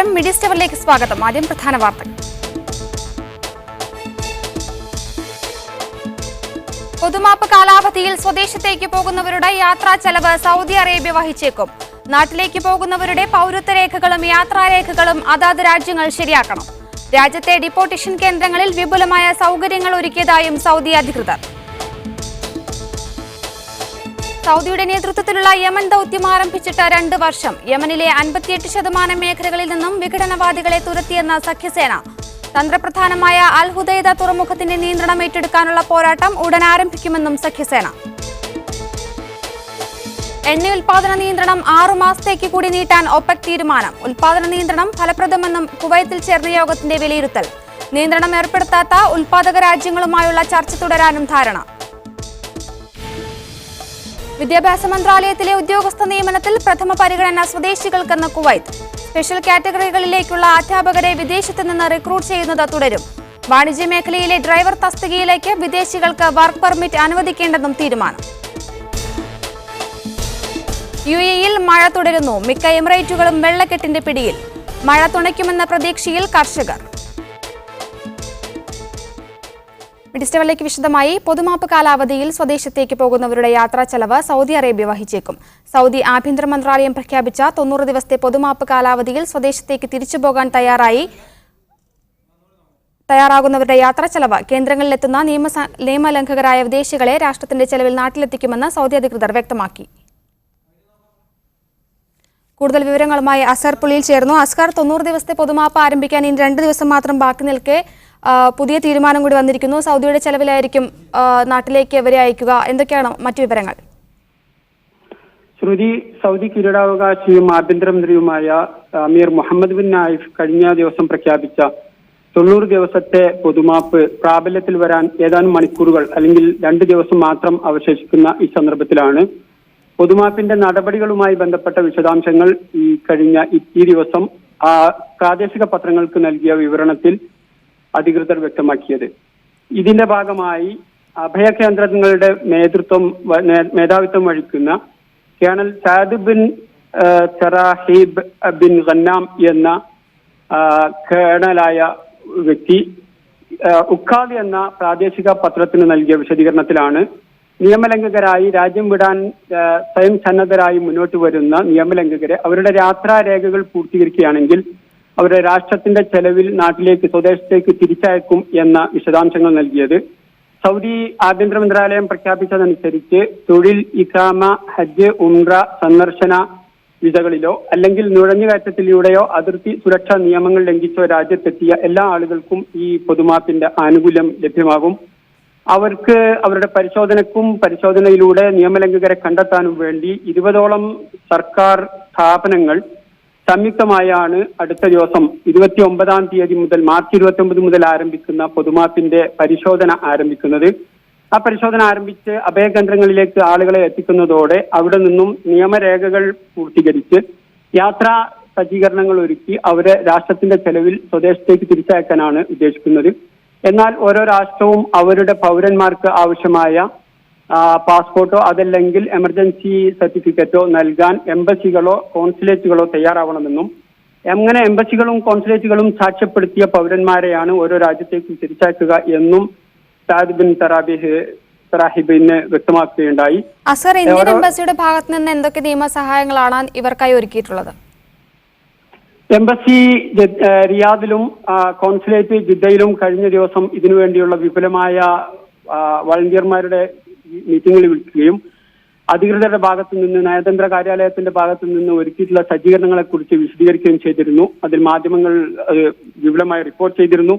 നമസ്കാരം. മീഡിയ സ്റ്റവറിലേക്ക് സ്വാഗതം. ആദ്യം പ്രധാന വാർത്തകൾ. പൊതുമാപ്പ് കാലാവധിയിൽ സ്വദേശത്തേക്ക് പോകുന്നവരുടെ യാത്രാ ചെലവ് സൗദി അറേബ്യ വഹിച്ചേക്കും. നാട്ടിലേക്ക് പോകുന്നവരുടെ പൗരത്വ രേഖകളും യാത്രാരേഖകളും അതാത് രാജ്യങ്ങൾ ശരിയാക്കണം. രാജ്യത്തെ ഡിപ്പോർട്ടേഷൻ കേന്ദ്രങ്ങളിൽ വിപുലമായ സൗകര്യങ്ങൾ ഒരുക്കിയതായും സൗദി അധികൃതർ. സൗദിയുടെ നേതൃത്വത്തിലുള്ള യമൻ ദൌത്യം ആരംഭിച്ചിട്ട് 2 വർഷം. യമനിലെ 58% മേഖലകളിൽ നിന്നും വിഘടനവാദികളെ തുരത്തിയെന്ന സഖ്യസേന. തന്ത്രപ്രധാനമായ അൽ ഹുദൈദ തുറമുഖത്തിന്റെ നിയന്ത്രണം ഏറ്റെടുക്കാനുള്ള പോരാട്ടം ഉടൻ ആരംഭിക്കുമെന്നും സഖ്യസേന. എണ്ണ ഉൽപാദന നിയന്ത്രണം 6 മാസത്തേക്ക് കൂടി നീട്ടാൻ ഒപെക് തീരുമാനം. ഉൽപാദന നിയന്ത്രണം ഫലപ്രദമെന്നും കുവൈത്തിൽ ചേർന്ന യോഗത്തിന്റെ വിലയിരുത്തൽ. നിയന്ത്രണം ഏർപ്പെടുത്താത്ത ഉൽപാദക രാജ്യങ്ങളുമായുള്ള ചർച്ച തുടരാനും ധാരണ. വിദ്യാഭ്യാസ മന്ത്രാലയത്തിലെ ഉദ്യോഗസ്ഥ നിയമനത്തിൽ പ്രഥമ പരിഗണന സ്വദേശികൾക്കെന്ന് കുവൈത്ത്. സ്പെഷ്യൽ കാറ്റഗറികളിലേക്കുള്ള അധ്യാപകരെ വിദേശത്ത് നിന്ന് റിക്രൂട്ട് ചെയ്യുന്നത് തുടരും. വാണിജ്യ മേഖലയിലെ ഡ്രൈവർ തസ്തികയിലേക്ക് വിദേശികൾക്ക് വർക്ക് പെർമിറ്റ് അനുവദിക്കേണ്ടെന്നും തീരുമാനം. UAE-യിൽ മഴ തുടരുന്നു. മിക്ക എമിറേറ്റുകളും വെള്ളക്കെട്ടിന്റെ പിടിയിൽ. മഴ തുണയ്ക്കുമെന്ന പ്രതീക്ഷയിൽ കർഷകർ. മിഡിസ്റ്റവറിലേക്ക് വിശദമായി. പൊതുമാപ്പ് കാലാവധിയിൽ സ്വദേശത്തേക്ക് പോകുന്നവരുടെ യാത്രാ ചെലവ് സൗദി അറേബ്യ വഹിച്ചേക്കും. സൗദി ആഭ്യന്തര മന്ത്രാലയം പ്രഖ്യാപിച്ച 90 ദിവസത്തെ പൊതുമാപ്പ് കാലാവധിയിൽ സ്വദേശത്തേക്ക് തിരിച്ചുപോകാൻ തയ്യാറാകുന്നവരുടെ യാത്രാ ചെലവ് കേന്ദ്രങ്ങളിലെത്തുന്ന നിയമലംഘകരായ വിദേശികളെ രാഷ്ട്രത്തിന്റെ ചെലവിൽ നാട്ടിലെത്തിക്കുമെന്ന് സൗദി അധികൃതർ വ്യക്തമാക്കി. കൂടുതൽ വിവരങ്ങളുമായി അസ്കർ പുള്ളിയിൽ ചേർന്നു. അസ്കർ, 90 ദിവസത്തെ പൊതുമാപ്പ് ആരംഭിക്കാൻ ഇനി 2 ദിവസം മാത്രം ബാക്കി നിൽക്കെ പുതിയ തീരുമാനം കൂടി വന്നിരിക്കുന്നു. സൗദിയുടെ ചെലവിലായിരിക്കും നാട്ടിലേക്ക് ഇവരെ അയക്കുക. എന്തൊക്കെയാണ് മറ്റു വിവരങ്ങൾ? ശ്രുതി, സൗദി കിരീടാവകാശിയും ആഭ്യന്തരമന്ത്രിയുമായ അമീർ മുഹമ്മദ് ബിൻ നായിഫ് കഴിഞ്ഞ ദിവസം പ്രഖ്യാപിച്ച 90 ദിവസത്തെ പൊതുമാപ്പ് പ്രാബല്യത്തിൽ വരാൻ ഏതാനും മണിക്കൂറുകൾ അല്ലെങ്കിൽ 2 ദിവസം മാത്രം അവശേഷിക്കുന്ന ഈ സന്ദർഭത്തിലാണ് പൊതുമാപ്പിന്റെ നടപടികളുമായി ബന്ധപ്പെട്ട വിശദാംശങ്ങൾ ഈ ദിവസം പ്രാദേശിക പത്രങ്ങൾക്ക് നൽകിയ വിവരണത്തിൽ അധികൃതർ വ്യക്തമാക്കിയത്. ഇതിന്റെ ഭാഗമായി അഭയകേന്ദ്രങ്ങളുടെ മേധാവിത്വം വഹിക്കുന്ന കേണൽ സാദ് ബിൻ സറാഹിബ് ബിൻ ഖന്നാം എന്ന കേണലായ വ്യക്തി ഉഖാദ് എന്ന പ്രാദേശിക പത്രത്തിന് നൽകിയ വിശദീകരണത്തിലാണ് നിയമലംഘകരായി രാജ്യം വിടാൻ സ്വയം സന്നദ്ധരായി മുന്നോട്ട് വരുന്ന നിയമലംഘകരെ അവരുടെ യാത്രാരേഖകൾ പൂർത്തീകരിക്കുകയാണെങ്കിൽ അവരുടെ രാഷ്ട്രത്തിന്റെ ചെലവിൽ നാട്ടിലേക്ക് സ്വദേശത്തേക്ക് തിരിച്ചയക്കും എന്ന വിശദാംശങ്ങൾ നൽകിയത്. സൗദി ആഭ്യന്തര മന്ത്രാലയം പ്രഖ്യാപിച്ചതനുസരിച്ച് തൊഴിൽ, ഇഖാമ, ഹജ്ജ്, ഉംറ സന്ദർശന വിസകളിലോ അല്ലെങ്കിൽ നുഴഞ്ഞുകയറ്റത്തിലൂടെയോ അതിർത്തി സുരക്ഷാ നിയമങ്ങൾ ലംഘിച്ചോ രാജ്യത്തെത്തിയ എല്ലാ ആളുകൾക്കും ഈ പൊതുമാപ്പിന്റെ ആനുകൂല്യം ലഭ്യമാകും. അവർക്ക് അവരുടെ പരിശോധനയിലൂടെ നിയമലംഘകരെ കണ്ടെത്താനും വേണ്ടി 20ഓളം സർക്കാർ സ്ഥാപനങ്ങൾ സംയുക്തമായാണ് അടുത്ത ദിവസം 29-ാം തീയതി മുതൽ മാർച്ച് 29 മുതൽ ആരംഭിക്കുന്ന പൊതുമാപ്പിന്റെ പരിശോധന ആരംഭിക്കുന്നത്. ആ പരിശോധന ആരംഭിച്ച് അഭയകേന്ദ്രങ്ങളിലേക്ക് ആളുകളെ എത്തിക്കുന്നതോടെ അവിടെ നിന്നും നിയമരേഖകൾ പൂർത്തീകരിച്ച് യാത്രാ സജ്ജീകരണങ്ങൾ ഒരുക്കി അവരെ രാഷ്ട്രത്തിന്റെ ചെലവിൽ സ്വദേശത്തേക്ക് തിരിച്ചയക്കാനാണ് ഉദ്ദേശിക്കുന്നത്. എന്നാൽ ഓരോ രാഷ്ട്രവും അവരുടെ പൗരന്മാർക്ക് ആവശ്യമായ പാസ്പോർട്ടോ അതല്ലെങ്കിൽ എമർജൻസി സർട്ടിഫിക്കറ്റോ നൽകാൻ എംബസികളോ കോൺസുലേറ്റുകളോ തയ്യാറാവണമെന്നും അങ്ങനെ എംബസികളും കോൺസുലേറ്റുകളും സാക്ഷ്യപ്പെടുത്തിയ പൗരന്മാരെയാണ് ഓരോ രാജ്യത്തേക്കും തിരിച്ചയക്കുക എന്നും സാദ് ബിൻ സറാഹിബിന് വ്യക്തമാക്കുകയുണ്ടായി. അസർ, ഇന്ത്യൻ എംബസിയുടെ ഭാഗത്ത് നിന്ന് എന്തൊക്കെ നിയമസഹായങ്ങളാണ് ഇവർക്കായി ഒരുക്കിയിട്ടുള്ളത്? എംബസി റിയാദിലും കോൺസുലേറ്റ് ജിദ്ദയിലും കഴിഞ്ഞ ദിവസം ഇതിനുവേണ്ടിയുള്ള വിപുലമായ വളണ്ടിയർമാരുടെ മീറ്റിംഗുകൾ വിളിക്കുകയും അധികൃതരുടെ ഭാഗത്തു നിന്ന് നയതന്ത്ര കാര്യാലയത്തിന്റെ ഭാഗത്തു നിന്ന് ഒരുക്കിയിട്ടുള്ള സജ്ജീകരണങ്ങളെ കുറിച്ച് വിശദീകരിക്കുകയും ചെയ്തിരുന്നു. അതിൽ മാധ്യമങ്ങൾ വിപുലമായി റിപ്പോർട്ട് ചെയ്തിരുന്നു.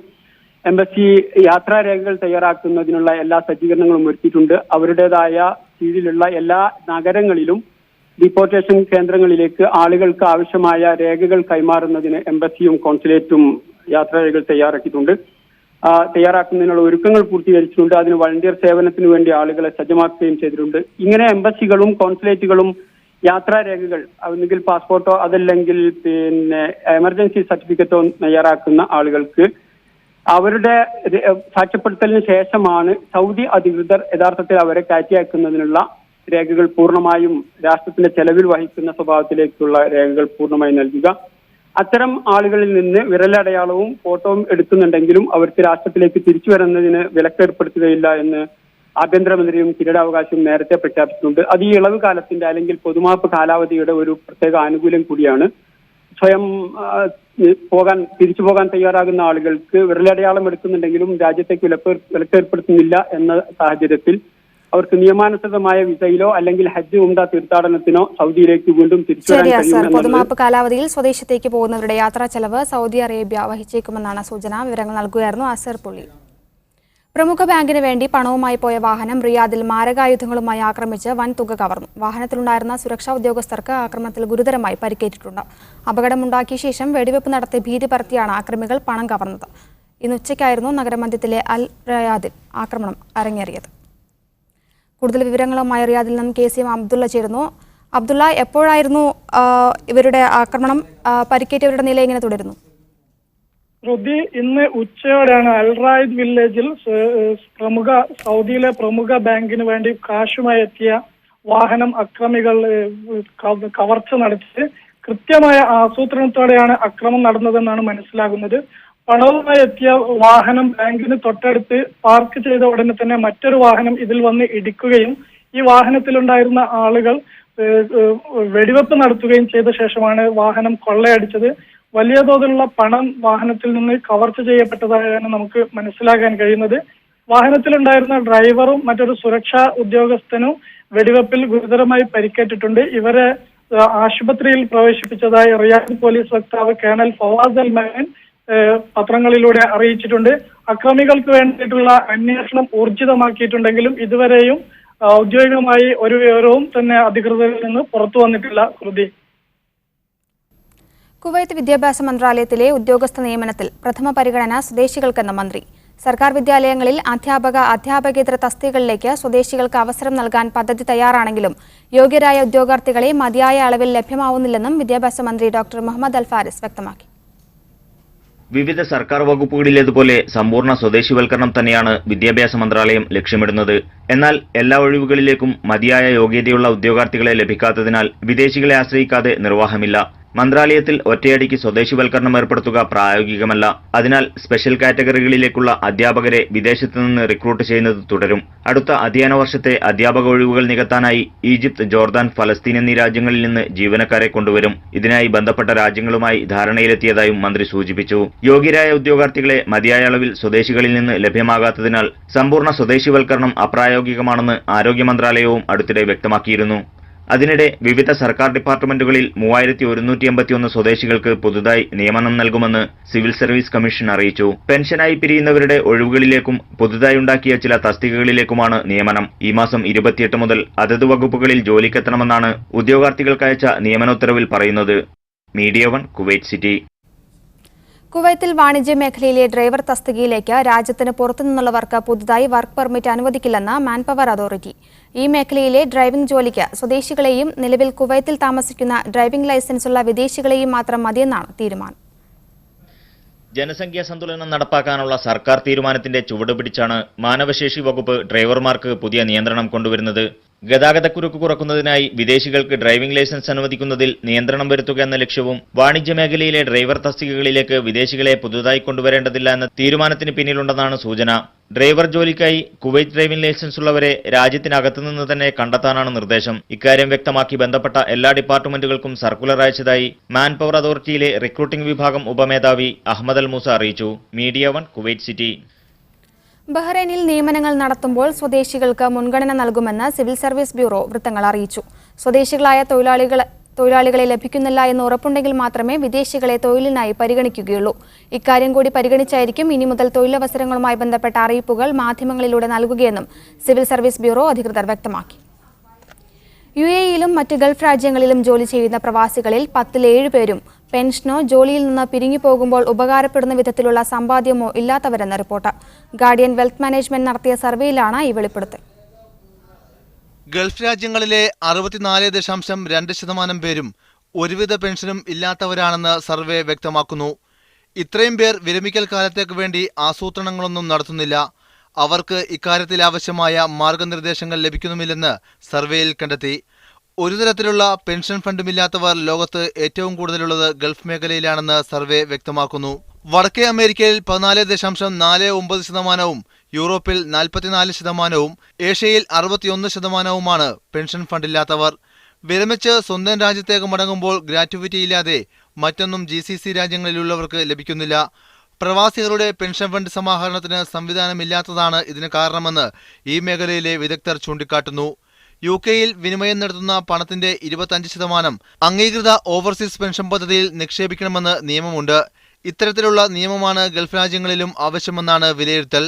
എംബസി യാത്രാരേഖകൾ തയ്യാറാക്കുന്നതിനുള്ള എല്ലാ സജ്ജീകരണങ്ങളും ഒരുക്കിയിട്ടുണ്ട്. അവരുടേതായ കീഴിലുള്ള എല്ലാ നഗരങ്ങളിലും ഡിപ്പോർട്ടേഷൻ കേന്ദ്രങ്ങളിലേക്ക് ആളുകൾക്ക് ആവശ്യമായ രേഖകൾ കൈമാറുന്നതിന് എംബസിയും കോൺസുലേറ്റും യാത്രാരേഖകൾ തയ്യാറാക്കുന്നതിനുള്ള ഒരുക്കങ്ങൾ പൂർത്തീകരിച്ചിട്ടുണ്ട്. അതിന് വളണ്ടിയർ സേവനത്തിന് വേണ്ടി ആളുകളെ സജ്ജമാക്കുകയും ചെയ്തിട്ടുണ്ട്. ഇങ്ങനെ എംബസികളും കോൺസുലേറ്റുകളും യാത്രാരേഖകൾ ഒന്നുകിൽ പാസ്പോർട്ടോ അതല്ലെങ്കിൽ എമർജൻസി സർട്ടിഫിക്കറ്റോ തയ്യാറാക്കുന്ന ആളുകൾക്ക് അവരുടെ സാക്ഷ്യപ്പെടുത്തലിന് ശേഷമാണ് സൗദി അധികൃതർ യഥാർത്ഥത്തിൽ അവരെ കയറ്റി അയക്കുന്നതിനുള്ള രേഖകൾ പൂർണ്ണമായും രാഷ്ട്രത്തിന്റെ ചെലവിൽ വഹിക്കുന്ന സ്വഭാവത്തിലേക്കുള്ള രേഖകൾ പൂർണ്ണമായി നൽകുക. അത്തരം ആളുകളിൽ നിന്ന് വിരലടയാളവും ഫോട്ടോയും എടുക്കുന്നുണ്ടെങ്കിലും അവർക്ക് രാഷ്ട്രത്തിലേക്ക് തിരിച്ചു വരുന്നതിന് വിലക്കേർപ്പെടുത്തുകയില്ല എന്ന് ആഭ്യന്തരമന്ത്രിയും കിരീടാവകാശവും നേരത്തെ പ്രഖ്യാപിച്ചിട്ടുണ്ട്. അത് ഈ ഇളവ് കാലത്തിന്റെ അല്ലെങ്കിൽ പൊതുമാപ്പ് കാലാവധിയുടെ ഒരു പ്രത്യേക ആനുകൂല്യം കൂടിയാണ്. സ്വയം തിരിച്ചു പോകാൻ തയ്യാറാകുന്ന ആളുകൾക്ക് വിരലടയാളം എടുക്കുന്നുണ്ടെങ്കിലും രാജ്യത്തേക്ക് വിലക്കേർപ്പെടുത്തുന്നില്ല എന്ന സാഹചര്യത്തിൽ അവർക്ക് നിയമാനുസൃതമായ വിസയിലോ അല്ലെങ്കിൽ ഹജ്ജ് ഉംറ തീർത്ഥാടനത്തിനോ സൗദിയിലേക്ക് വീണ്ടും തിരിച്ചു വരാൻ കഴിയും. പൊതുമാപ്പ് കാലാവധിയിൽ സ്വദേശത്തേക്ക് പോകുന്നവരുടെ യാത്രാ ചെലവ് സൗദി അറേബ്യ വഹിച്ചേക്കുമെന്നാണ് സൂചന. വിവരങ്ങൾ നൽകുകയായിരുന്നു അസർ പുള്ളി. പ്രമുഖ ബാങ്കിന് വേണ്ടി പണവുമായി പോയ വാഹനം റിയാദിൽ മാരകായുധങ്ങളുമായി ആക്രമിച്ച് വൻ തുക കവർന്നു. വാഹനത്തിലുണ്ടായിരുന്ന സുരക്ഷാ ഉദ്യോഗസ്ഥർക്ക് ആക്രമണത്തിൽ ഗുരുതരമായി പരിക്കേറ്റിട്ടുണ്ട്. അപകടമുണ്ടാക്കിയ ശേഷം വെടിവെപ്പ് നടത്തി ഭീതി പരത്തിയാണ് ആക്രമികൾ പണം കവർന്നത്. ഇന്ന് ഉച്ചയ്ക്കായിരുന്നു നഗരമധ്യത്തിലെ അൽ റയാദിൽ ആക്രമണം അരങ്ങേറിയത്. കൂടുതൽ വിവരങ്ങളുമായി റിയാദിൽ നിന്നും KCM അബ്ദുള്ള ചേരുന്നു. അബ്ദുള്ള, എപ്പോഴായിരുന്നു ഇവരുടെ ആക്രമണം? പരിക്കേറ്റവരുടെ നില എങ്ങനെ തുടരുന്നു? ഇന്ന് ഉച്ചയോടെയാണ് അൽ റായിദ് വില്ലേജിൽ സൗദിയിലെ പ്രമുഖ ബാങ്കിന് വേണ്ടി കാശുമായി എത്തിയ വാഹനം അക്രമികൾ കവർച്ച നടത്തി. കൃത്യമായ ആസൂത്രണത്തോടെയാണ് അക്രമം നടന്നതെന്നാണ് മനസ്സിലാകുന്നത്. പണവുമായി എത്തിയ വാഹനം ബാങ്കിന് തൊട്ടടുത്ത് പാർക്ക് ചെയ്ത ഉടനെ തന്നെ മറ്റൊരു വാഹനം ഇതിൽ വന്ന് ഇടിക്കുകയും ഈ വാഹനത്തിലുണ്ടായിരുന്ന ആളുകൾ വെടിവെപ്പ് നടത്തുകയും ചെയ്ത ശേഷമാണ് വാഹനം കൊള്ളയടിച്ചത്. വലിയ തോതിലുള്ള പണം വാഹനത്തിൽ നിന്ന് കവർച്ച ചെയ്യപ്പെട്ടതായാണ് നമുക്ക് മനസ്സിലാക്കാൻ കഴിയുന്നത്. വാഹനത്തിലുണ്ടായിരുന്ന ഡ്രൈവറും മറ്റൊരു സുരക്ഷാ ഉദ്യോഗസ്ഥനും വെടിവെപ്പിൽ ഗുരുതരമായി പരിക്കേറ്റിട്ടുണ്ട്. ഇവരെ ആശുപത്രിയിൽ പ്രവേശിപ്പിച്ചതായി റിയാദ് പോലീസ് വക്താവ് കേണൽ ഫവാസ് അൽ മഹൻ പത്രങ്ങളിലൂടെ അറിയിച്ചിട്ടുണ്ട്. അക്രമികൾക്ക് വേണ്ടിയിട്ടുള്ള അന്വേഷണം ഊർജിതമാക്കിയിട്ടുണ്ടെങ്കിലും ഇതുവരെയും ഔദ്യോഗികമായി ഒരു വിവരവും തന്നെ അധികൃതരിൽ നിന്ന് പുറത്തു വന്നിട്ടില്ല. കൃതി കുവൈത്ത് വിദ്യാഭ്യാസ മന്ത്രാലയത്തിലെ ഉദ്യോഗസ്ഥ നിയമനത്തിൽ പ്രഥമ പരിഗണന സ്വദേശികൾക്കെന്ന മന്ത്രി. സർക്കാർ വിദ്യാലയങ്ങളിൽ അധ്യാപകേതര തസ്തികകളിലേക്ക് സ്വദേശികൾക്ക് അവസരം നൽകാൻ പദ്ധതി തയ്യാറാണെങ്കിലും യോഗ്യരായ ഉദ്യോഗാർത്ഥികളെ മതിയായ അളവിൽ ലഭ്യമാവുന്നില്ലെന്നും വിദ്യാഭ്യാസ മന്ത്രി ഡോക്ടർ മുഹമ്മദ് അൽ ഫാരിസ് വ്യക്തമാക്കി. വിവിധ സർക്കാർ വകുപ്പുകളിലേതുപോലെ സമ്പൂർണ്ണ സ്വദേശിവൽക്കരണം തന്നെയാണ് വിദ്യാഭ്യാസ മന്ത്രാലയം ലക്ഷ്യമിടുന്നത്. എന്നാൽ എല്ലാ ഒഴിവുകളിലേക്കും മതിയായ യോഗ്യതയുള്ള ഉദ്യോഗാർത്ഥികളെ ലഭിക്കാത്തതിനാൽ വിദേശികളെ ആശ്രയിക്കാതെ നിർവാഹമില്ല. മന്ത്രാലയത്തിൽ ഒറ്റയടിക്ക് സ്വദേശിവൽക്കരണം ഏർപ്പെടുത്തുക പ്രായോഗികമല്ല. അതിനാൽ സ്പെഷ്യൽ കാറ്റഗറികളിലേക്കുള്ള അധ്യാപകരെ വിദേശത്തു നിന്ന് റിക്രൂട്ട് ചെയ്യുന്നത് തുടരും. അടുത്ത അധ്യയന വർഷത്തെ അധ്യാപക ഒഴിവുകൾ നികത്താനായി ഈജിപ്ത്, ജോർദാൻ, ഫലസ്തീൻ എന്നീ രാജ്യങ്ങളിൽ നിന്ന് ജീവനക്കാരെ കൊണ്ടുവരും. ഇതിനായി ബന്ധപ്പെട്ട രാജ്യങ്ങളുമായി ധാരണയിലെത്തിയതായും മന്ത്രി സൂചിപ്പിച്ചു. യോഗ്യരായ ഉദ്യോഗാർത്ഥികളെ മതിയായ അളവിൽ സ്വദേശികളിൽ നിന്ന് ലഭ്യമാകാത്തതിനാൽ സമ്പൂർണ്ണ സ്വദേശിവൽക്കരണം അപ്രായോഗികമാണെന്ന് ആരോഗ്യ മന്ത്രാലയവും അടുത്തിടെ വ്യക്തമാക്കിയിരുന്നു. അതിനിടെ വിവിധ സർക്കാർ ഡിപ്പാർട്ട്മെന്റുകളിൽ 3181 സ്വദേശികൾക്ക് പുതുതായി നിയമനം നൽകുമെന്ന് സിവിൽ സർവീസ് കമ്മീഷൻ അറിയിച്ചു. പെൻഷനായി പിരിയുന്നവരുടെ ഒഴിവുകളിലേക്കും പുതുതായി ഉണ്ടാക്കിയ ചില തസ്തികകളിലേക്കുമാണ് നിയമനം. ഈ മാസം 28 മുതൽ അതത് വകുപ്പുകളിൽ ജോലിക്കെത്തണമെന്നാണ് ഉദ്യോഗാർത്ഥികൾക്കയച്ച നിയമനോത്തരവിൽ പറയുന്നത്. Media 1 Kuwait city. കുവൈത്തിൽ വാണിജ്യ മേഖലയിലെ ഡ്രൈവർ തസ്തികയിലേക്ക് രാജ്യത്തിന് പുറത്തുനിന്നുള്ളവർക്ക് പുതുതായി വർക്ക് പെർമിറ്റ് അനുവദിക്കില്ലെന്ന് മാൻപവർ അതോറിറ്റി. ഈ മേഖലയിലെ ഡ്രൈവിംഗ് ജോലിക്ക് സ്വദേശികളെയും നിലവിൽ കുവൈത്തിൽ താമസിക്കുന്ന ഡ്രൈവിംഗ് ലൈസൻസുള്ള വിദേശികളെയും മാത്രം മതിയെന്നാണ് തീരുമാനം. ജനസംഖ്യാ സന്തുലനം നടപ്പാക്കാനുള്ള സർക്കാർ തീരുമാനത്തിന്റെ ചുവട് പിടിച്ചാണ് മാനവശേഷി വകുപ്പ് ഡ്രൈവർമാർക്ക് പുതിയ നിയന്ത്രണം കൊണ്ടുവരുന്നത്. ഗതാഗതക്കുരുക്ക് കുറക്കുന്നതിനായി വിദേശികൾക്ക് ഡ്രൈവിംഗ് ലൈസൻസ് അനുവദിക്കുന്നതിൽ നിയന്ത്രണം വരുത്തുക എന്ന ലക്ഷ്യവും വാണിജ്യ മേഖലയിലെ ഡ്രൈവർ തസ്തികകളിലേക്ക് വിദേശികളെ പുതുതായി കൊണ്ടുവരേണ്ടതില്ല എന്ന തീരുമാനത്തിന് പിന്നിലുണ്ടെന്നാണ് സൂചന. ഡ്രൈവർ ജോലിക്കായി കുവൈറ്റ് ഡ്രൈവിംഗ് ലൈസൻസ് ഉള്ളവരെ രാജ്യത്തിനകത്തുനിന്ന് തന്നെ കണ്ടെത്താനാണ് നിർദ്ദേശം. ഇക്കാര്യം വ്യക്തമാക്കി ബന്ധപ്പെട്ട എല്ലാ ഡിപ്പാർട്ട്മെന്റുകൾക്കും സർക്കുലർ അയച്ചതായി മാൻ പവർ അതോറിറ്റിയിലെ റിക്രൂട്ടിംഗ് വിഭാഗം ഉപമേധാവി അഹമ്മദ് അൽ മൂസ അറിയിച്ചു. Media 1 Kuwait city. ബഹ്റൈനിൽ നിയമനങ്ങൾ നടത്തുമ്പോൾ സ്വദേശികൾക്ക് മുൻഗണന നൽകുമെന്ന് സിവിൽ സർവീസ് ബ്യൂറോ വൃത്തങ്ങൾ അറിയിച്ചു. സ്വദേശികളായ തൊഴിലാളികളെ ലഭിക്കുന്നില്ല എന്ന് ഉറപ്പുണ്ടെങ്കിൽ മാത്രമേ വിദേശികളെ തൊഴിലിനായി പരിഗണിക്കുകയുള്ളൂ. ഇക്കാര്യം കൂടി പരിഗണിച്ചായിരിക്കും ഇനി മുതൽ തൊഴിലവസരങ്ങളുമായി ബന്ധപ്പെട്ട അറിയിപ്പുകൾ മാധ്യമങ്ങളിലൂടെ നൽകുകയെന്നും സിവിൽ സർവീസ് ബ്യൂറോ അധികൃതർ വ്യക്തമാക്കി. UAE-യിലും മറ്റ് ഗൾഫ് രാജ്യങ്ങളിലും ജോലി ചെയ്യുന്ന പ്രവാസികളിൽ 10-7 പേരും പെൻഷനോ ജോലിയിൽ നിന്ന് പിരിഞ്ഞുപോകുമ്പോൾ ഉപകാരപ്പെടുന്ന വിധത്തിലുള്ള സമ്പാദ്യമോ ഇല്ലാത്തവരെന്ന് റിപ്പോർട്ട്. ഗാർഡിയൻ വെൽത്ത് മാനേജ്മെന്റ് നടത്തിയ സർവേയിലാണ് ഈ വെളിപ്പെടുത്തൽ. ഗൾഫ് രാജ്യങ്ങളിലെ 64.2% പേരും ഒരുവിധ പെൻഷനും ഇല്ലാത്തവരാണെന്ന് സർവേ വ്യക്തമാക്കുന്നു. ഇത്രയും പേർ വിരമിക്കൽ കാലത്തേക്ക് വേണ്ടി ആസൂത്രണങ്ങളൊന്നും നടത്തുന്നില്ല. അവർക്ക് ഇക്കാര്യത്തിൽ ആവശ്യമായ മാർഗനിർദ്ദേശങ്ങൾ ലഭിക്കുന്നുമില്ലെന്ന് സർവേയിൽ കണ്ടെത്തി. ഒരു തരത്തിലുള്ള പെൻഷൻ ഫണ്ടുമില്ലാത്തവർ ലോകത്ത് ഏറ്റവും കൂടുതലുള്ളത് ഗൾഫ് മേഖലയിലാണെന്ന് സർവേ വ്യക്തമാക്കുന്നു. വടക്കേ അമേരിക്കയിൽ 14.49%, യൂറോപ്പിൽ 44%, ഏഷ്യയിൽ 61%വുമാണ് പെൻഷൻ ഫണ്ടില്ലാത്തവർ. വിരമിച്ച് സ്വന്തം രാജ്യത്തേക്ക് മടങ്ങുമ്പോൾ ഗ്രാറ്റുവിറ്റി ഇല്ലാതെ മറ്റൊന്നും GCC രാജ്യങ്ങളിലുള്ളവർക്ക് ലഭിക്കുന്നില്ല. പ്രവാസികളുടെ പെൻഷൻ ഫണ്ട് സമാഹരണത്തിന് സംവിധാനമില്ലാത്തതാണ് ഇതിന് കാരണമെന്ന് ഈ മേഖലയിലെ വിദഗ്ധർ ചൂണ്ടിക്കാട്ടുന്നു. UK-യിൽ വിനിമയം നടത്തുന്ന പണത്തിന്റെ 25% അംഗീകൃത ഓവർസീസ് പെൻഷൻ പദ്ധതിയിൽ നിക്ഷേപിക്കണമെന്ന് നിയമമുണ്ട്. ഇത്തരത്തിലുള്ള നിയമമാണ് ഗൾഫ് രാജ്യങ്ങളിലും ആവശ്യമെന്നാണ് വിലയിരുത്തൽ.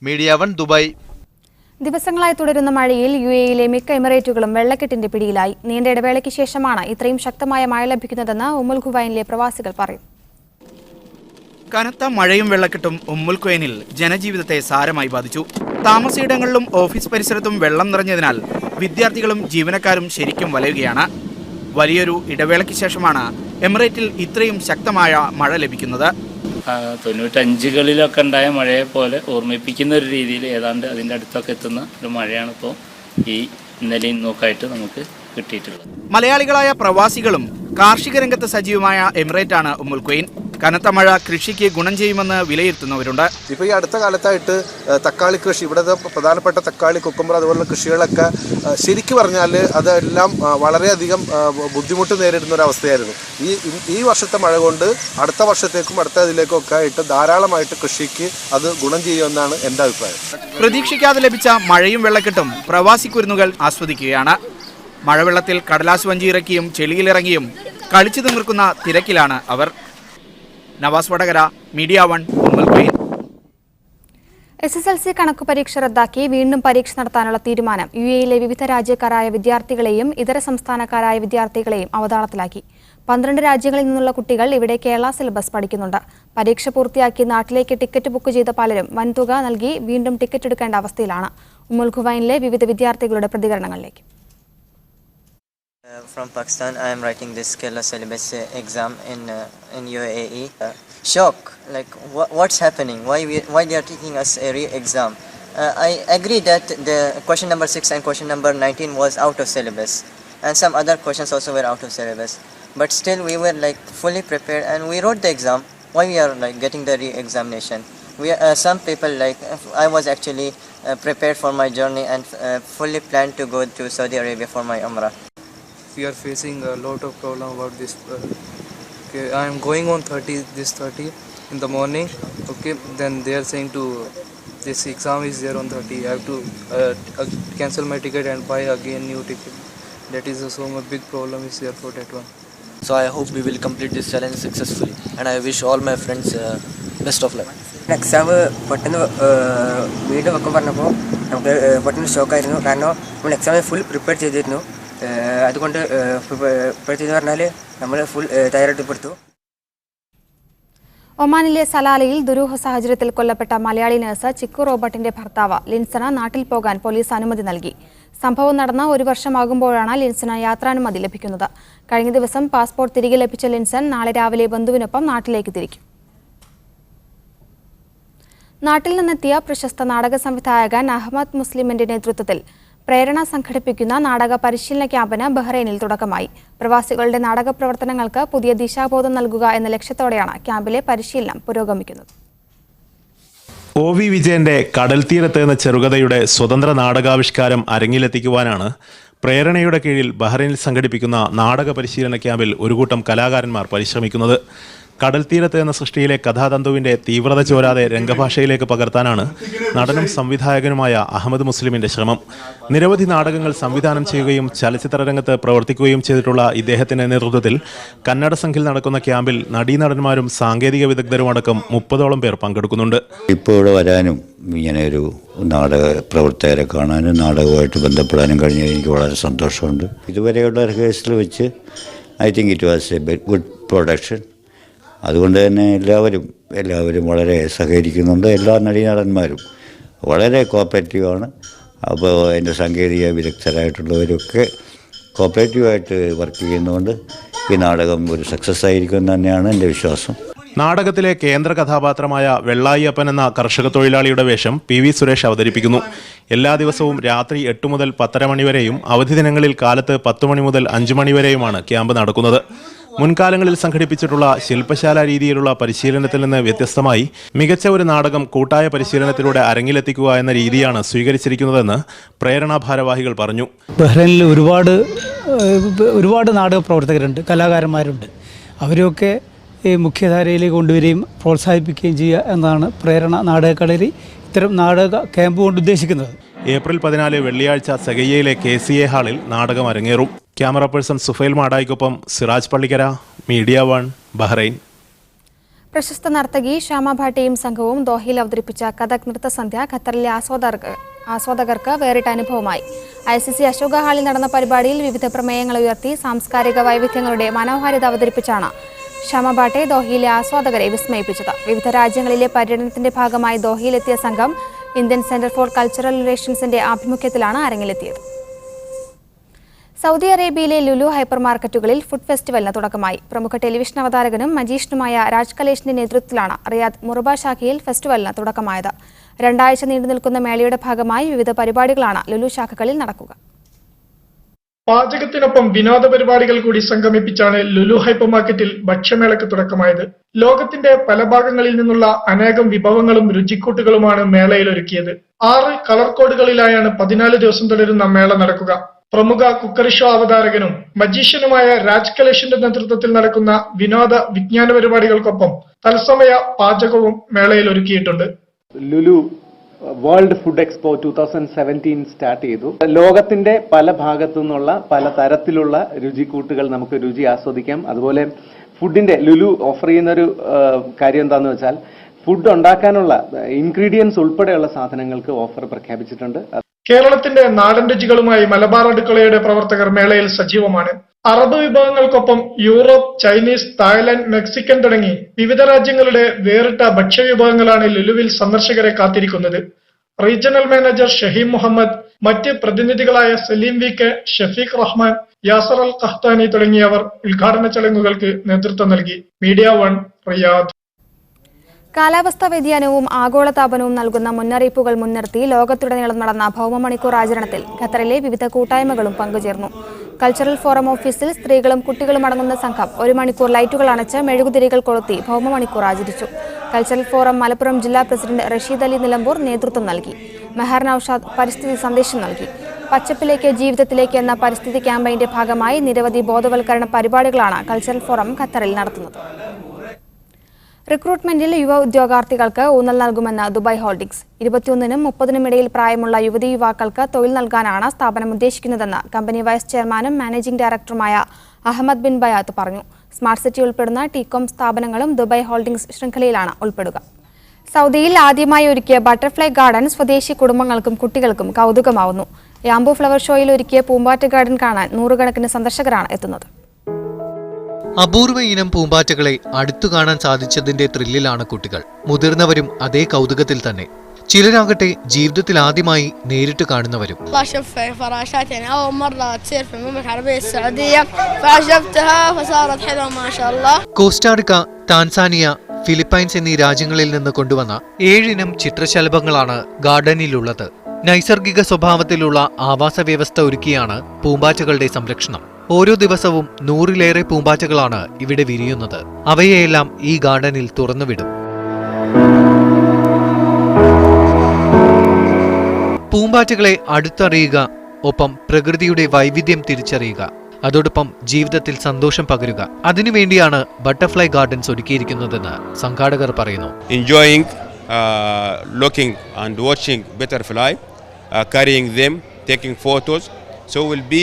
Media 1 Dubai. ദിവസങ്ങളായി തുടരുന്ന മഴയിൽ UAE-യിലെ മിക്ക എമിറേറ്റുകളും വെള്ളക്കെട്ടിന്റെ പിടിയിലായി. നീണ്ട ഇടവേളയ്ക്ക് ശേഷമാണ് ഇത്രയും ശക്തമായ മഴ ലഭിക്കുന്നതെന്ന് ഉമ്മുൽ ഖുവൈനിലെ പ്രവാസികൾ പറയും. കനത്ത മഴയും വെള്ളക്കെട്ടും ഉമ്മുൽ ഖുവൈനിൽ ജനജീവിതത്തെ സാരമായി ബാധിച്ചു. താമസയിടങ്ങളിലും ഓഫീസ് പരിസരത്തും വെള്ളം നിറഞ്ഞതിനാൽ വിദ്യാർത്ഥികളും ജീവനക്കാരും ശരിക്കും വലയുകയാണ്. വലിയൊരു ഇടവേളയ്ക്ക് ശേഷമാണ് എമിറേറ്റിൽ ഇത്രയും ശക്തമായ മഴ ലഭിക്കുന്നത്. 95കളിലൊക്കെ ഉണ്ടായ മഴയെ പോലെ ഓർമ്മിപ്പിക്കുന്ന ഒരു രീതിയിൽ ഏതാണ്ട് അതിൻ്റെ അടുത്തൊക്കെ എത്തുന്ന ഒരു മഴയാണ് ഇപ്പോൾ ഈ ഇന്നലെയും നോക്കായിട്ട് നമുക്ക് കിട്ടിയിട്ടുള്ളത്. മലയാളികളായ പ്രവാസികളും കാർഷിക രംഗത്ത് സജീവമായ എമിറേറ്റാണ് ഉമ്മുൽ ഖുവൈൻ. കനത്ത മഴ കൃഷിക്ക് ഗുണം ചെയ്യുമെന്ന് വിലയിരുത്തുന്നവരുണ്ട്. ഇപ്പോൾ ഈ അടുത്ത കാലത്തായിട്ട് തക്കാളി കൃഷി, ഇവിടുത്തെ പ്രധാനപ്പെട്ട തക്കാളി, കുക്കുമ്പർ അതുപോലുള്ള കൃഷികളൊക്കെ ശരിക്കും പറഞ്ഞാൽ അതെല്ലാം വളരെയധികം ബുദ്ധിമുട്ട് നേരിടുന്ന ഒരു അവസ്ഥയായിരുന്നു. ഈ വർഷത്തെ മഴ കൊണ്ട് അടുത്ത വർഷത്തേക്കും അടുത്ത ഇതിലേക്കും ഒക്കെ ആയിട്ട് ധാരാളമായിട്ട് കൃഷിക്ക് അത് ഗുണം ചെയ്യുമെന്നാണ് എൻ്റെ അഭിപ്രായം. പ്രതീക്ഷിക്കാതെ ലഭിച്ച മഴയും വെള്ളക്കെട്ടും പ്രവാസി കുരുന്നുകൾ ആസ്വദിക്കുകയാണ്. മഴവെള്ളത്തിൽ കടലാസ് വഞ്ചി ഇറക്കിയും ചെളിയിലിറങ്ങിയും കളിച്ചു തിമിർക്കുന്ന തിരക്കിലാണ് അവർ. നവാസ് വടകര, മീഡിയ 1, ഉമ്മുൽ ഖുവൈൻ. SSLC കണക്കു പരീക്ഷ റദ്ദാക്കി വീണ്ടും പരീക്ഷ നടത്താനുള്ള തീരുമാനം UAE-യിലെ വിവിധ രാജ്യക്കാരായ വിദ്യാർത്ഥികളെയും ഇതര സംസ്ഥാനക്കാരായ വിദ്യാർത്ഥികളെയും അവതാളത്തിലാക്കി. 12 രാജ്യങ്ങളിൽ നിന്നുള്ള കുട്ടികൾ ഇവിടെ കേരള സിലബസ് പഠിക്കുന്നുണ്ട്. പരീക്ഷ പൂർത്തിയാക്കി നാട്ടിലേക്ക് ടിക്കറ്റ് ബുക്ക് ചെയ്ത പലരും വൻതുക നൽകി വീണ്ടും ടിക്കറ്റ് എടുക്കേണ്ട അവസ്ഥയിലാണ്. ഉമ്മുൽ ഖുവൈനിലെ വിവിധ വിദ്യാർത്ഥികളുടെ പ്രതികരണങ്ങളിലേക്ക്. From Pakistan, I am writing this Kerala syllabus exam in UAE. Shock, like what's happening? Why they are taking us a re-exam? I agree that the question number 6 and question number 19 was out of syllabus, and some other questions also were out of syllabus. But still, we were like fully prepared, and we wrote the exam. Why we are like getting the re-examination? Some people like I was actually prepared for my journey and fully planned to go to Saudi Arabia for my Umrah. We are facing a lot of problem about this. Okay, I am going on 30 in the morning. Okay, then they are saying to this exam is there on 30. I have to cancel my ticket and buy again new ticket. That is so much big problem is there for that one. So I hope we will complete this challenge successfully, and I wish all my friends best of luck. Exam പെട്ടെന്ന് വീണ്ടും വെക്കാൻ പറഞ്ഞപ്പോൾ നമുക്ക് പെട്ടെന്ന് ഷോക്കായിരുന്നു. കാരണം നമ്മൾ എക്സാമിന് full prepare ചെയ്തിരുന്നു. അതുകൊണ്ട് ഇപ്പോഴത്തേന്ന് പറഞ്ഞാൽ നമ്മൾ ഫുൾ തയ്യാറെടുപ്പെടുത്തു. ഒമാനിലെ സലാലയിൽ ദുരൂഹ സാഹചര്യത്തിൽ കൊല്ലപ്പെട്ട മലയാളി നഴ്സ് ചിക്കു റോബർട്ടിന്റെ ഭർത്താവ് ലിൻസന നാട്ടിൽ പോകാൻ പോലീസ് അനുമതി നൽകി. സംഭവം നടന്ന് 1 വർഷമാകുമ്പോഴാണ് ലിൻസന യാത്രാനുമതി ലഭിക്കുന്നത്. കഴിഞ്ഞ ദിവസം പാസ്പോർട്ട് തിരികെ ലഭിച്ച ലിൻസൺ നാളെ രാവിലെ ബന്ധുവിനൊപ്പം നാട്ടിലേക്ക് തിരിക്കും. നാട്ടിൽ നിന്നെത്തിയ പ്രശസ്ത നാടക സംവിധായകൻ അഹമ്മദ് മുസ്ലിമിന്റെ നേതൃത്വത്തിൽ പ്രേരണ സംഘടിപ്പിക്കുന്ന നാടക പരിശീലന ക്യാമ്പിന് ബഹ്റൈനിൽ തുടക്കമായി. പ്രവാസികളുടെ നാടക പ്രവർത്തനങ്ങൾക്ക് പുതിയ ദിശാബോധം നൽകുക എന്ന ലക്ഷ്യത്തോടെയാണ് ക്യാമ്പിലെ പരിശീലനം പുരോഗമിക്കുന്നത്. OV വിജയന്റെ കടൽ തീരത്ത് എന്ന ചെറുകഥയുടെ സ്വതന്ത്ര നാടകാവിഷ്കാരം അരങ്ങിലെത്തിക്കുവാനാണ് പ്രേരണയുടെ കീഴിൽ ബഹ്റൈനിൽ സംഘടിപ്പിക്കുന്ന നാടക പരിശീലന ക്യാമ്പിൽ ഒരു കൂട്ടം കലാകാരന്മാർ പരിശ്രമിക്കുന്നത്. കടൽ തീരത്ത് എന്ന സൃഷ്ടിയിലെ കഥാതന്തുവിന്റെ തീവ്രത ചോരാതെ രംഗഭാഷയിലേക്ക് പകർത്താനാണ് നടനും സംവിധായകനുമായ അഹമ്മദ് മുസ്ലിമിന്റെ ശ്രമം. നിരവധി നാടകങ്ങൾ സംവിധാനം ചെയ്യുകയും ചലച്ചിത്ര രംഗത്ത് പ്രവർത്തിക്കുകയും ചെയ്തിട്ടുള്ള ഇദ്ദേഹത്തിന്റെ നേതൃത്വത്തിൽ കന്നഡ സംഘിൽ നടക്കുന്ന ക്യാമ്പിൽ നടീനടന്മാരും സാങ്കേതിക വിദഗ്ധരുമടക്കം 30ഓളം പേർ പങ്കെടുക്കുന്നുണ്ട്. ഇപ്പോൾ ഇവിടെ വരാനും ഇങ്ങനെ ഒരു നാടക പ്രവർത്തകരെ കാണാനും നാടകവുമായിട്ട് ബന്ധപ്പെടാനും കഴിഞ്ഞാൽ എനിക്ക് വളരെ സന്തോഷമുണ്ട്. ഇതുവരെയുള്ള റിഹേഴ്സൽ വെച്ച് I think it was A good production. അതുകൊണ്ട് തന്നെ എല്ലാവരും വളരെ സഹകരിക്കുന്നുണ്ട്. എല്ലാ നടീനടന്മാരും വളരെ കോപ്പറേറ്റീവാണ്. അപ്പോൾ അതിൻ്റെ സാങ്കേതിക വിദഗ്ധരായിട്ടുള്ളവരൊക്കെ കോപ്പറേറ്റീവായിട്ട് വർക്ക് ചെയ്യുന്നതുകൊണ്ട് ഈ നാടകം ഒരു സക്സസ് ആയിരിക്കും തന്നെയാണ് എൻ്റെ വിശ്വാസം. നാടകത്തിലെ കേന്ദ്ര കഥാപാത്രമായ വെള്ളായിയപ്പൻ എന്ന കർഷക തൊഴിലാളിയുടെ വേഷം PV സുരേഷ് അവതരിപ്പിക്കുന്നു. എല്ലാ ദിവസവും രാത്രി 8 മുതൽ 10:30 മണി വരെയും അവധി ദിനങ്ങളിൽ കാലത്ത് 10 മണി മുതൽ 5 മണി വരെയുമാണ് ക്യാമ്പ് നടക്കുന്നത്. മുൻകാലങ്ങളിൽ സംഘടിപ്പിച്ചിട്ടുള്ള ശില്പശാല രീതിയിലുള്ള പരിശീലനത്തിൽ നിന്ന് വ്യത്യസ്തമായി മികച്ച ഒരു നാടകം കൂട്ടായ പരിശീലനത്തിലൂടെ അരങ്ങിലെത്തിക്കുക എന്ന രീതിയാണ് സ്വീകരിച്ചിരിക്കുന്നതെന്ന് പ്രേരണ ഭാരവാഹികൾ പറഞ്ഞു. ബഹ്റൈനിൽ ഒരുപാട് നാടക പ്രവർത്തകരുണ്ട്, കലാകാരന്മാരുണ്ട്. അവരെയൊക്കെ മുഖ്യധാരയിലേക്ക് കൊണ്ടുവരികയും പ്രോത്സാഹിപ്പിക്കുകയും ചെയ്യുക എന്നതാണ് പ്രേരണ നാടക കളരി ഇത്തരം നാടക ക്യാമ്പ് കൊണ്ട് ഉദ്ദേശിക്കുന്നത്. ഏപ്രിൽ 14 വെള്ളിയാഴ്ച സഗയ്യയിലെ KCA ഹാളിൽ നാടകം അരങ്ങേറും. ക്യാമറ പേഴ്സൺ സുഫൈൽ മാടായിക്കൊപ്പം സിറാജ് പള്ളിക്കര, മീഡിയ 1, ബഹ്റൈൻ. പ്രശസ്ത നർത്തകി ശ്യാമ ഭാട്ടിയും സംഘവും ദോഹയിൽ അവതരിപ്പിച്ച കഥക് നൃത്തസന്ധ്യ ഖത്തറിലെ ആസ്വാദകർക്ക് വേറിട്ട അനുഭവമായി. ICC അശോക ഹാളിൽ നടന്ന പരിപാടിയിൽ വിവിധ പ്രമേയങ്ങൾ ഉയർത്തി സാംസ്കാരിക വൈവിധ്യങ്ങളുടെ മനോഹാരിത അവതരിപ്പിച്ചാണ് ശ്യാമ ഭാട്ടെ ദോഹയിലെ ആസ്വാദകരെ വിസ്മയിപ്പിച്ചത്. വിവിധ രാജ്യങ്ങളിലെ പര്യടനത്തിന്റെ ഭാഗമായി ദോഹയിലെത്തിയ സംഘം ഇന്ത്യൻ സെന്റർ ഫോർ കൾച്ചറൽ റിലേഷൻസിന്റെ ആഭിമുഖ്യത്തിലാണ് അരങ്ങിലെത്തിയത്. സൗദി അറേബ്യയിലെ ലുലു ഹൈപ്പർ മാർക്കറ്റുകളിൽ ഫുഡ് ഫെസ്റ്റിവലിന് തുടക്കമായി. പ്രമുഖ ടെലിവിഷൻ അവതാരകനും മജീഷ്യനുമായ രാജ് കലേഷിന്റെ നേതൃത്വത്തിലാണ് റിയാദ് മുറുബ ഷാഖയിൽ ഫെസ്റ്റിവലിന് തുടക്കമായത്. 2 ആഴ്ച നീണ്ടുനിൽക്കുന്ന മേളയുടെ ഭാഗമായി വിവിധ പരിപാടികളാണ് ലുലു ശാഖകളിൽ നടക്കുക. പാചകത്തിനൊപ്പം വിനോദ പരിപാടികൾ കൂടി സംഗമിപ്പിച്ചാണ് ലുലു ഹൈപ്പർ മാർക്കറ്റിൽ ഭക്ഷ്യമേളയ്ക്ക് തുടക്കമായത്. ലോകത്തിന്റെ പല ഭാഗങ്ങളിൽ നിന്നുള്ള അനേകം വിഭവങ്ങളും രുചിക്കൂട്ടുകളുമാണ് മേളയിൽ ഒരുക്കിയത്. 6 കളർ കോഡുകളിലായാണ് 14 ദിവസം തുടരുന്ന മേള നടക്കുക. പ്രമുഖ കുക്കറി ഷോ അവതാരകനും മജീഷ്യനുമായ രാജ് കലേഷിന്റെ നേതൃത്വത്തിൽ നടക്കുന്ന വിനോദ വിജ്ഞാന പരിപാടികൾക്കൊപ്പം തത്സമയ പാചകവും മേളയിൽ ഒരുക്കിയിട്ടുണ്ട്. Lulu world food expo 2017 start ചെയ്തു. ലോകത്തിന്റെ പല ഭാഗത്തു നിന്നുള്ള പല തരത്തിലുള്ള രുചിക്കൂട്ടുകൾ നമുക്ക് രുചി ആസ്വദിക്കാം. അതുപോലെ ഫുഡിന്റെ ലുലു ഓഫർ ചെയ്യുന്നൊരു കാര്യം എന്താണെന്ന് വെച്ചാൽ ഫുഡ് ഉണ്ടാക്കാനുള്ള ഇൻഗ്രീഡിയൻസ് ഉൾപ്പെടെയുള്ള സാധനങ്ങൾക്ക് ഓഫർ പ്രഖ്യാപിച്ചിട്ടുണ്ട്. കേരളത്തിന്റെ നാടൻ രുചികളുമായി മലബാർ അടുക്കളയുടെ പ്രവർത്തകർ മേളയിൽ സജീവമാണ്. അറബ് വിഭവങ്ങൾക്കൊപ്പം യൂറോപ്പ്, ചൈനീസ്, തായ്ലൻഡ്, മെക്സിക്കൻ തുടങ്ങി വിവിധ രാജ്യങ്ങളുടെ വേറിട്ട ഭക്ഷ്യവിഭവങ്ങളാണ് ലുലുവിൽ സന്ദർശകരെ കാത്തിരിക്കുന്നത്. റീജിയണൽ മാനേജർ ഷഹീം മുഹമ്മദ്, മറ്റ് പ്രതിനിധികളായ സലീം VK, ഷഫീഖ് റഹ്മാൻ, യാസർ അൽ ഖഹ്താനി തുടങ്ങിയവർ ഉദ്ഘാടന ചടങ്ങുകൾക്ക് നേതൃത്വം നൽകി. Media 1, Riyadh. കാലാവസ്ഥാ വ്യതിയാനവും ആഗോളതാപനവും നൽകുന്ന മുന്നറിയിപ്പുകൾ മുൻനിർത്തി ലോകത്തുടനീളം നടന്ന ഭൗമമണിക്കൂർ ആചരണത്തിൽ ഖത്തറിലെ വിവിധ കൂട്ടായ്മകളും പങ്കുചേർന്നു. കൾച്ചറൽ ഫോറം ഓഫീസിൽ സ്ത്രീകളും കുട്ടികളും അടങ്ങുന്ന സംഘം 1 മണിക്കൂർ ലൈറ്റുകൾ അണച്ച് മെഴുകുതിരികൾ കൊളുത്തി ഭൗമമണിക്കൂർ ആചരിച്ചു. കൾച്ചറൽ ഫോറം മലപ്പുറം ജില്ലാ പ്രസിഡന്റ് റഷീദ് അലി നിലമ്പൂർ നേതൃത്വം നൽകി. മെഹർ നൌഷാദ് പരിസ്ഥിതി സന്ദേശം നൽകി. പച്ചപ്പിലേക്ക് ജീവിതത്തിലേക്ക് എന്ന പരിസ്ഥിതി ക്യാമ്പയിന്റെ ഭാഗമായി നിരവധി ബോധവൽക്കരണ പരിപാടികളാണ് കൾച്ചറൽ ഫോറം ഖത്തറിൽ നടത്തുന്നത്. റിക്രൂട്ട്മെന്റിൽ യുവ ഉദ്യോഗാർത്ഥികൾക്ക് ഊന്നൽ നൽകുമെന്ന് ദുബായ് ഹോൾഡിംഗ്സ്. 21-നും 30-നും ഇടയിൽ പ്രായമുള്ള യുവതീ യുവാക്കൾക്ക് തൊഴിൽ നൽകാനാണ് സ്ഥാപനം ഉദ്ദേശിക്കുന്നതെന്ന് കമ്പനി വൈസ് ചെയർമാനും മാനേജിംഗ് ഡയറക്ടറുമായ അഹമ്മദ് ബിൻ ബയാത്ത് പറഞ്ഞു. സ്മാർട്ട് സിറ്റി ഉൾപ്പെടുന്ന ടീകോം സ്ഥാപനങ്ങളും ദുബായ് ഹോൾഡിംഗ്സ് ശൃംഖലയിലാണ് ഉൾപ്പെടുക. സൗദിയിൽ ആദ്യമായി ഒരുക്കിയ ബട്ടർഫ്ലൈ ഗാർഡൻ സ്വദേശി കുടുംബങ്ങൾക്കും കുട്ടികൾക്കും കൗതുകമാവുന്നു. യാംബു ഫ്ലവർ ഷോയിൽ ഒരുക്കിയ പൂമ്പാറ്റ ഗാർഡൻ കാണാൻ 100 കണക്കിന് സന്ദർശകരാണ് എത്തുന്നത്. അപൂർവ ഇനം പൂമ്പാറ്റകളെ അടുത്തു കാണാൻ സാധിച്ചതിന്റെ ത്രില്ലിലാണ് കുട്ടികൾ. മുതിർന്നവരും അതേ കൗതുകത്തിൽ തന്നെ. ചിലരാകട്ടെ ജീവിതത്തിൽ ആദ്യമായി നേരിട്ട് കാണുന്നവരും. കോസ്റ്റാറിക്ക, താൻസാനിയ, ഫിലിപ്പൈൻസ് എന്നീ രാജ്യങ്ങളിൽ നിന്ന് കൊണ്ടുവന്ന 7 ഇനം ചിത്രശലഭങ്ങളാണ് ഗാർഡനിലുള്ളത്. നൈസർഗിക സ്വഭാവത്തിലുള്ള ആവാസ വ്യവസ്ഥ ഒരുക്കിയാണ് പൂമ്പാറ്റകളുടെ സംരക്ഷണം. ഓരോ ദിവസവും 100-ലേറെ പൂമ്പാറ്റകളാണ് ഇവിടെ വിരിയുന്നത്. അവയെയെല്ലാം ഈ ഗാർഡനിൽ തുറന്നുവിടും. പൂമ്പാറ്റകളെ അടുത്തറിയുക, ഒപ്പം പ്രകൃതിയുടെ വൈവിധ്യം തിരിച്ചറിയുക, അതോടൊപ്പം ജീവിതത്തിൽ സന്തോഷം പകരുക. അതിനുവേണ്ടിയാണ് ബട്ടർഫ്ലൈ ഗാർഡൻസ് ഒരുക്കിയിരിക്കുന്നതെന്ന് സംഘാടകർ പറയുന്നു. Enjoying looking and watching butterfly, carrying them, taking photos. So will be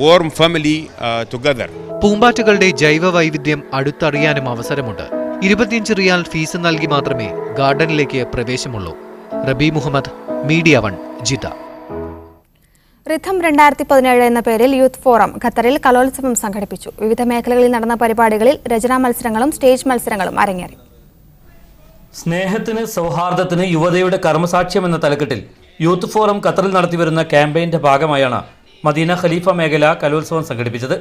warm family together. പൂമ്പാറ്റകളുടെ ജൈവ വൈവിധ്യം അടുത്തറിയാനും അവസരമുണ്ട്. 25 റിയാൽ ഫീസ് നൽകി മാത്രമേ ഗാർഡനിലേക്ക് പ്രവേശമുള്ളൂ. റബി മുഹമ്മദ്, മീഡിയ 1, ജിദ്ദ. റിഥം 2017 എന്ന പേരിൽ യൂത്ത് ഫോറം ഖത്തറിൽ കലോത്സവം സംഘടിപ്പിച്ചു. വിവിധ മേഖലകളിൽ നടന്ന പരിപാടികളിൽ രചനാ മത്സരങ്ങളും സ്റ്റേജ് മത്സരങ്ങളും അരങ്ങേറി. സ്നേഹത്തിന്, സൗഹാർദ്ദത്തിന്, യുവതയുടെ കർമ്മസാക്ഷ്യം എന്ന തലക്കെട്ടിൽ യൂത്ത് ഫോറം ഖത്തറിൽ നടത്തിവരുന്ന ക്യാമ്പയിന്റെ ഭാഗമായാണ് മദീന ഖലീഫ മേഖല കലോത്സവം സംഘടിപ്പിച്ചത്.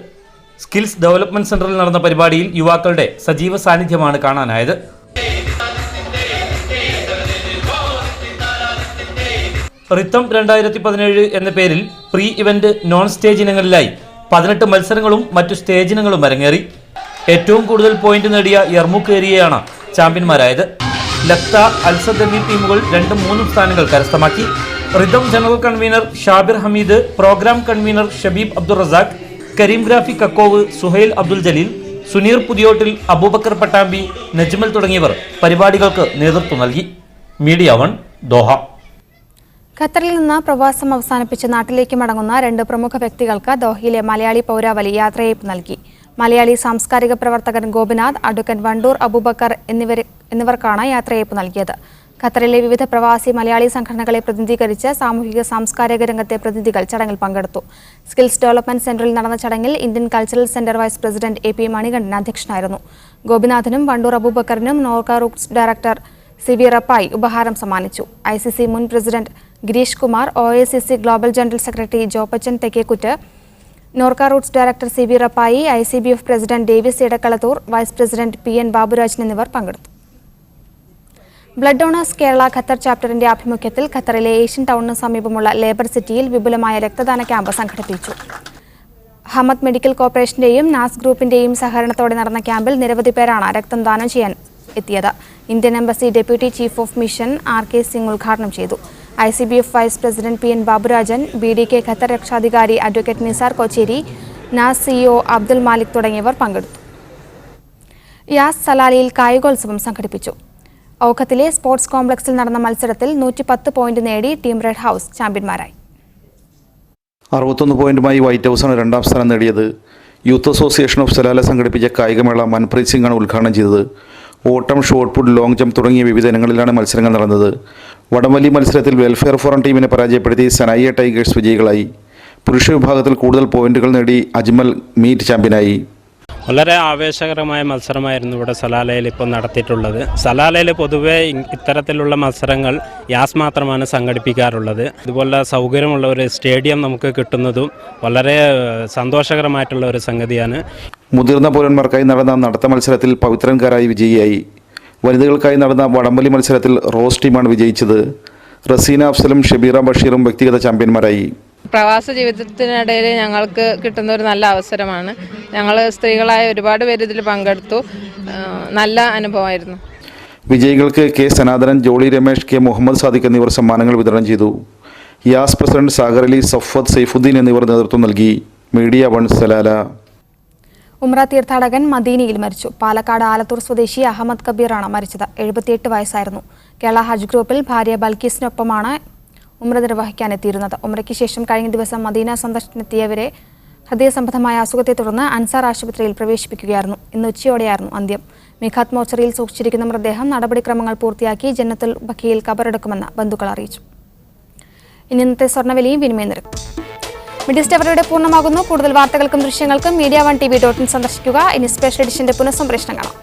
സ്കിൽസ് ഡെവലപ്മെന്റ് സെന്ററിൽ നടന്ന പരിപാടിയിൽ യുവാക്കളുടെ സജീവ സാന്നിധ്യമാണ് കാണാനായത്. റിത്തം 2017 എന്ന പേരിൽ പ്രീ ഇവന്റ് നോൺ സ്റ്റേജ് ഇനങ്ങളിലായി 18 മത്സരങ്ങളും മറ്റു സ്റ്റേജ് ഇനങ്ങളും അരങ്ങേറി. ഏറ്റവും കൂടുതൽ പോയിന്റ് നേടിയ യർമുക്ക് ഏരിയയാണ് ചാമ്പ്യന്മാരായത്. ലക്ത, അൽസദ് എന്നീ ടീമുകൾ 2-3 സ്ഥാനങ്ങൾ കരസ്ഥമാക്കി. Rhythm general convener Shabir Hameed, programme convener Shabeeb Abdul Razak, Kareem ഗ്രാഫി കക്കോവ്, സുഹൈൽ അബ്ദുൽ ജലീൽ, സുനീർ പുതിയോട്ടിൽ, അബൂബക്കർ പട്ടാമ്പി, നജ്മൽ തുടങ്ങിയവർ പരിപാടികൾക്ക് നേതൃത്വം നൽകി. Media 1 Doha. ഖത്തറിൽ നിന്ന് പ്രവാസം അവസാനിപ്പിച്ച് നാട്ടിലേക്ക് മടങ്ങുന്ന 2 പ്രമുഖ വ്യക്തികൾക്ക് ദോഹയിലെ മലയാളി പൗരാവലി യാത്രയയപ്പ് നൽകി. മലയാളി സാംസ്കാരിക പ്രവർത്തകൻ ഗോപിനാഥ്, അഡ്വക്കേറ്റ് വണ്ടൂർ അബൂബക്കർ എന്നിവർക്കാണ് യാത്രയയപ്പ് നൽകിയത്. ഖത്തറിലെ വിവിധ പ്രവാസി മലയാളി സംഘടനകളെ പ്രതിനിധീകരിച്ച് സാമൂഹിക സാംസ്കാരിക രംഗത്തെ പ്രതിനിധികൾ ചടങ്ങിൽ പങ്കെടുത്തു. സ്കിൽസ് ഡെവലപ്മെന്റ് സെന്ററിൽ നടന്ന ചടങ്ങിൽ Indian cultural centre vice president AP Manikandan അധ്യക്ഷനായിരുന്നു. ഗോപിനാഥിനും വണ്ടൂർ അബൂബക്കറിനും Norka roots director CB Rappai ഉപഹാരം സമ്മാനിച്ചു. ICC മുൻ president Girish Kumar, OACC global general secretary Joppachan Thekkekkuttu, Norka roots director CB Rappai, ICBF president Davis Edakkalathur, vice president PN Baburajan എന്നിവർ പങ്കെടുത്തു. ബ്ലഡ് ഡോണേഴ്സ് കേരള ഖത്തർ ചാപ്റ്ററിന്റെ ആഭിമുഖ്യത്തിൽ ഖത്തറിലെ ഏഷ്യൻ ടൗണിന് സമീപമുള്ള ലേബർ സിറ്റിയിൽ വിപുലമായ രക്തദാന ക്യാമ്പ് സംഘടിപ്പിച്ചു. ഹമദ് മെഡിക്കൽ കോർപ്പറേഷന്റെയും നാസ് ഗ്രൂപ്പിന്റെയും സഹകരണത്തോടെ നടന്ന ക്യാമ്പിൽ നിരവധി പേരാണ് രക്തം ദാനം ചെയ്യാൻ എത്തിയത്. Indian embassy deputy chief of mission RK Singh ഉദ്ഘാടനം ചെയ്തു. ICBF vice president PN Baburajan, BDK Qatar രക്ഷാധികാരി അഡ്വക്കേറ്റ് നിസാർ കൊച്ചേരി, നാസ് CEO അബ്ദുൽ മാലിക് തുടങ്ങിയവർ പങ്കെടുത്തു. യാസ് സലാലിയിൽ കായികോത്സവം സംഘടിപ്പിച്ചു. ഔഖത്തിലെ സ്പോർട്സ് കോംപ്ലക്സിൽ നടന്ന മത്സരത്തിൽ 110 പോയിന്റ് നേടി ടീം റെഡ് ഹൗസ് ചാമ്പ്യന്മാരായി. 61 പോയിന്റുമായി വൈറ്റ് ഹൗസാണ് 2ാം സ്ഥാനം നേടിയത്. യൂത്ത് അസോസിയേഷൻ ഓഫ് സലാല സംഘടിപ്പിച്ച കായികമേള മൻപ്രീത് സിംഗാണ് ഉദ്ഘാടനം ചെയ്തത്. ഓട്ടം, ഷോട്ട് പുട്ട്, ലോങ് ജംപ് തുടങ്ങിയ വിവിധ ഇനങ്ങളിലാണ് മത്സരങ്ങൾ നടന്നത്. വടംവലി മത്സരത്തിൽ വെൽഫെയർ ഫോറം ടീമിനെ പരാജയപ്പെടുത്തി സനായിയ ടൈഗേഴ്സ് വിജയികളായി. പുരുഷ വിഭാഗത്തിൽ കൂടുതൽ പോയിന്റുകൾ നേടി അജ്മൽ മീറ്റ് ചാമ്പ്യനായി. വളരെ ആവേശകരമായ മത്സരമായിരുന്നു ഇവിടെ സലാലയിൽ ഇപ്പോൾ നടത്തിയിട്ടുള്ളത്. സലാലയിൽ പൊതുവേ ഇത്തരത്തിലുള്ള മത്സരങ്ങൾ യാസ് മാത്രമാണ് സംഘടിപ്പിക്കാറുള്ളത്. ഇതുപോലെ സൗകര്യമുള്ള ഒരു സ്റ്റേഡിയം നമുക്ക് കിട്ടുന്നതും വളരെ സന്തോഷകരമായിട്ടുള്ള ഒരു സംഗതിയാണ്. മുതിർന്ന പൗരന്മാർക്കായി നടന്ന നടത്ത മത്സരത്തിൽ പവിത്രൻകാരായി വിജയിയായി. വനിതകൾക്കായി നടന്ന വടംവലി മത്സരത്തിൽ റോസ് ടീമാണ് വിജയിച്ചത്. റസീന അഫ്സലും ഷബീറ ബഷീറും വ്യക്തിഗത ചാമ്പ്യന്മാരായി. പ്രവാസ ജീവിതത്തിനിടയിൽ ഞങ്ങൾക്ക് കിട്ടുന്ന ഒരു നല്ല അവസരമാണ്. ഞങ്ങൾ സ്ത്രീകളായ ഒരുപാട് പേര് ഇതിൽ പങ്കെടുത്തു. നല്ല അനുഭവമായിരുന്നു. വിജയികൾക്ക് K സനാതനൻ, ജോളി രമേഷ്, K മുഹമ്മദ് സാദിഖ് എന്നിവർ സമ്മാനങ്ങൾ വിതരണം ചെയ്തു. യാസ് പ്രസിഡന്റ് സാഗർ അലി, സഫ്വത്ത്, സൈഫുദ്ദീൻ എന്നിവർ നേതൃത്വം നൽകി. Media 1 Salalah. ഉംറ തീർത്ഥാടകൻ മദീനയിൽ മരിച്ചു. പാലക്കാട് ആലത്തൂർ സ്വദേശി അഹമ്മദ് കബീറാണ് മരിച്ചത്. 78 വയസ്സായിരുന്നു. കേരള ഹജ്ജ് ഗ്രൂപ്പിൽ ഭാര്യ ബൽക്കീസിനൊപ്പമാണ് ഉംറ നിർവഹിക്കാനെത്തിയിരുന്നത്. ഉംറയ്ക്ക് ശേഷം കഴിഞ്ഞ ദിവസം മദീന സന്ദർശനത്തിയവരെ ഹൃദയസംബന്ധമായ അസുഖത്തെ തുടർന്ന് അൻസാർ ആശുപത്രിയിൽ പ്രവേശിപ്പിക്കുകയായിരുന്നു. ഇന്ന് ഉച്ചയോടെയായിരുന്നു അന്ത്യം. മിഖാത്ത് മോർച്ചറിയിൽ സൂക്ഷിച്ചിരിക്കുന്ന മൃതദേഹം നടപടിക്രമങ്ങൾ പൂർത്തിയാക്കി ജന്നത്തുൽ ബഖിയിൽ കബറടക്കുമെന്ന് ബന്ധുക്കൾ അറിയിച്ചു. ഇനി ഇന്നത്തെ സ്വർണ്ണവിലയും വിനിമയ നിരക്കും. മിഡിസ്റ്റ് അവരുടെ പൂർണ്ണമാകുന്നു. കൂടുതൽ വാർത്തകൾക്കും ദൃശ്യങ്ങൾക്കും media1tv.in സന്ദർശിക്കുക. ഇനി സ്പെഷ്യൽ എഡിഷന്റെ പുനഃസംപ്രേഷണം കാണാം.